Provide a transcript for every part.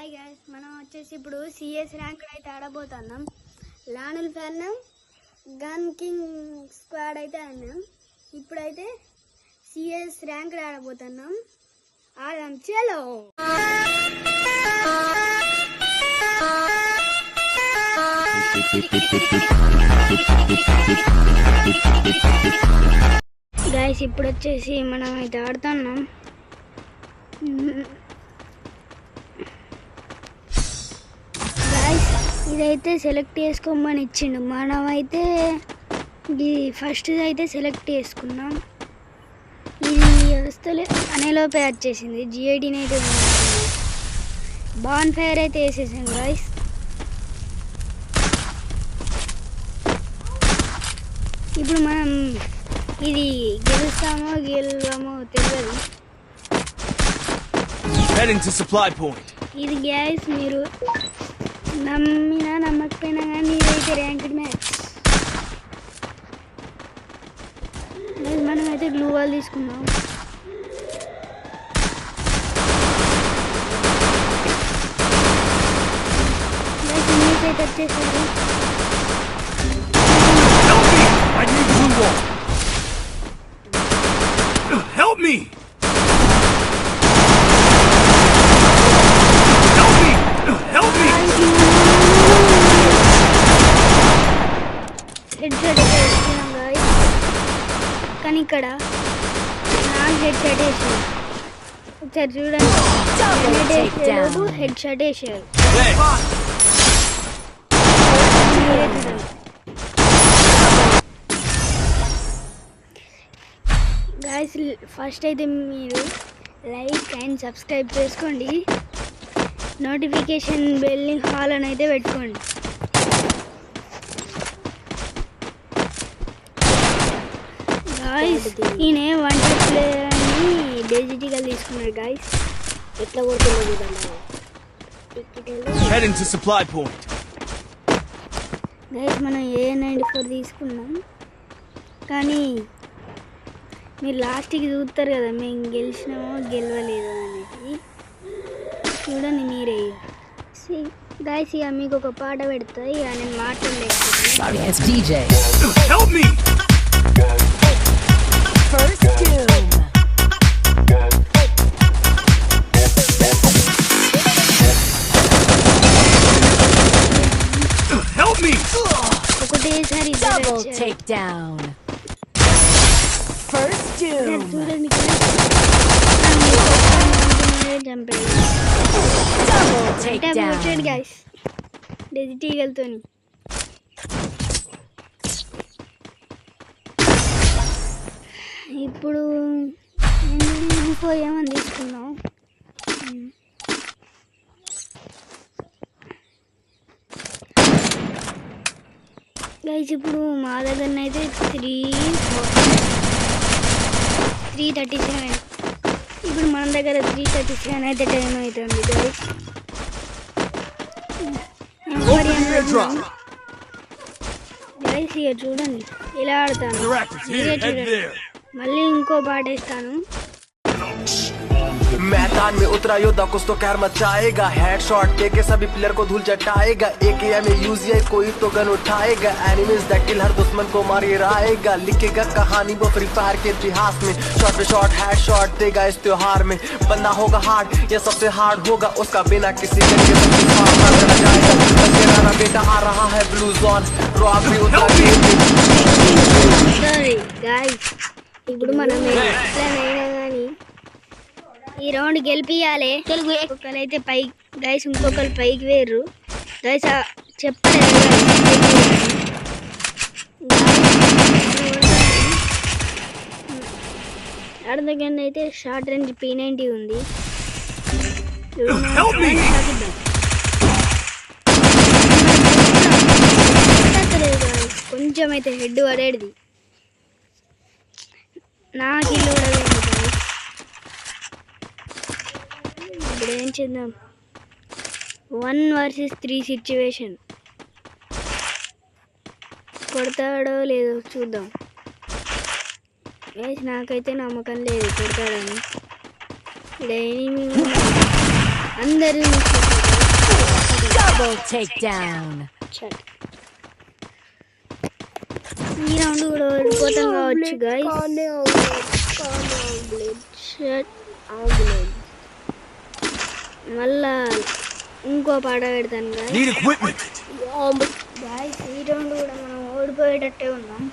Hi guys, మనం వచ్చేసి ఇప్పుడు సిఎస్ ర్యాంక్ అయితే ఆడబోతున్నాం. లానుల్ ఫ్యాన్ గన్ కింగ్ స్క్వాడ్ అయితే ఆడినాం. ఇప్పుడైతే సిఎస్ ర్యాంక్ ఆడబోతున్నాం. ఆడదాం, చలో. గైస్ ఇప్పుడు వచ్చేసి మనం అయితే ఆడుతున్నాం. ఇదైతే సెలెక్ట్ చేసుకోమని ఇచ్చిండు. మనమైతే ఇది ఫస్ట్ అయితే సెలెక్ట్ చేసుకున్నాం. ఇది వస్తలే అనేలోపే వచ్చేసింది. జిఐడిని అయితే బాన్ ఫైర్ అయితే వేసేసాం గాయస్. ఇప్పుడు మనం ఇది గెలుస్తామో గెలవమో తెలియదు. ఇది గ్యాస్ మీరు నమ్మినా నమ్మకపోయినా కానీ ఇదైతే ర్యాంక్డ్ మ్యాచ్. మనం అయితే గ్లూ వాల్ తీసుకున్నాం. అయితే వచ్చేసారు. Help me! హెడ్ షాట్ అయితే వేస్తున్నాం గాయస్. కానీ ఇక్కడ నాకు హెడ్ షాట్ వేసాడు. ఒకసారి చూడండి, హెడ్ షాట్ వేసాడు. గాయస్ ఫస్ట్ అయితే మీరు లైక్ అండ్ సబ్స్క్రైబ్ చేసుకోండి. నోటిఫికేషన్ బెల్ హాల్ అని అయితే పెట్టుకోండి. గాయస్ ఈయన 1 ప్లేయర్ అని డిజిటల్ తీసుకున్నాడు గాయస్. ఎట్లా కొడుతుంది గాయస్. మనం A94 తీసుకున్నాం. కానీ మీరు లాస్ట్కి చూస్తారు కదా మేము గెలిచినామో గెలవలేదు అనేది. చూడండి మీరే గాయస్. ఇక మీకు ఒక పాట పెడతా. ఇక నేను మాట్లాడలేదు. First doom. Help me! ఒకటేసారి Double takedown. First doom. చూడండి చంపాడు. Double takedown. గాయస్ డిజిటల్తోని. ఇప్పుడు ఇంకో ఏమని తీసుకున్నాం. గైస్ ఇప్పుడు మా దగ్గర అయితే 337. ఇప్పుడు మన దగ్గర 337 అయితే టైం అవుతుంది గైస్. గైస్ ఇక చూడండి ఇలా ఆడతాను. చూడండి మళ్ళీ ఇంకో పాట వేస్తాను. मैदान में उतरा योद्धा कुछ तो कहर मचाएगा. हेडशॉट देके सभी प्लेयर को धूल चटाएगा. AKM में यूज ये कोई तो गन उठाएगा. एनिमीज दैट किल हर दुश्मन को मार गिराएगा. लिखेगा कहानी वो फ्री फायर के इतिहास में. शॉट पे शॉट हेडशॉट देगा इस त्योहार में. बंदा होगा हार्ड ये सबसे हार्ड होगा उसका बिना किसी गन के जाएगा. बेटा आ रहा है ब्लू जोन रॉबरी उतरा. ఇప్పుడు మనం కానీ ఈ రౌండ్ గెలిపియాలి. ఒకరైతే పైకి గైస్, ఇంకొకరు పైకి వేరు గైస్. చెప్పలేదు ఆడ దగ్గర అయితే షార్ట్ రేంజ్ P90 ఉంది. కొంచెం అయితే హెడ్ పడేది. నాకు ఇల్లు పడలేదు. ఇప్పుడు ఏం చేద్దాం, 1 versus 3 సిచ్యువేషన్. కొడతాడో లేదో చూద్దాం. నాకైతే నమ్మకం లేదు కొడతాడని. అందరూ Double takedown. చట్ ఈ రౌండ్ కూడా ఓడిపోతాం కావచ్చు గైస్ మళ్ళా ఇంకో పాట పెడతాను guys. Need equipment. గాయస్ ఈ రౌండ్ కూడా మనం ఓడిపోయేటట్టే ఉన్నాం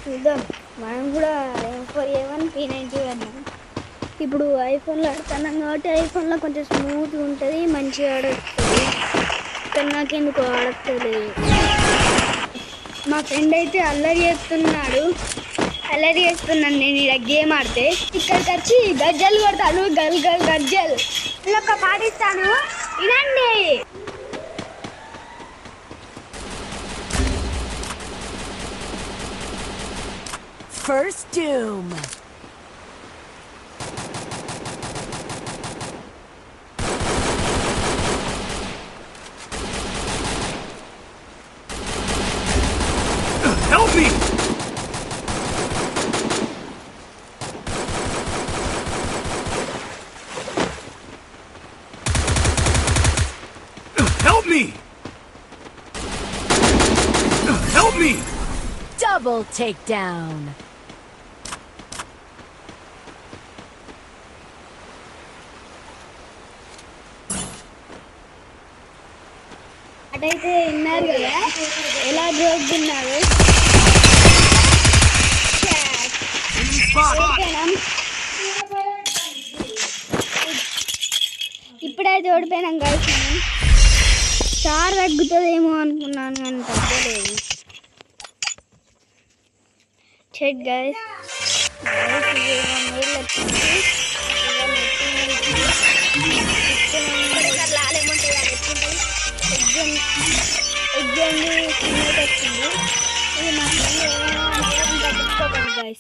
చూద్దాం మనం కూడా M4A1 P90 వెళ్దాం ఇప్పుడు ఐఫోన్లో ఆడుతున్నాం కాబట్టి ఐఫోన్లో కొంచెం స్మూత్గా ఉంటుంది మంచిగా ఆడొస్తుంది కానీ నాకెందుకు ఆడట్లేదు మా ఫ్రెండ్ అయితే అల్లరి చేస్తున్నాను నేను ఇలా గేమ్ ఆడితే ఇక్కడికి వచ్చి గజ్జలు కొడతాను గల్ గల్ గజ్జలు ఇలా ఒక పాటిస్తాను వినండి First doom. Help me! Help me! Help me! Double takedown. అటైతే విన్నారు కదా ఎలా జోకున్నారు ఇప్పుడైతే ఓడిపోయినాం గైస్ స్టార్ తగ్గుతుందేమో అనుకున్నాను కానీ తగ్గలేదు చెట్ గైస్ ఎగ్జామ్ వచ్చింది ఇది మా ఫ్రెండ్ గైస్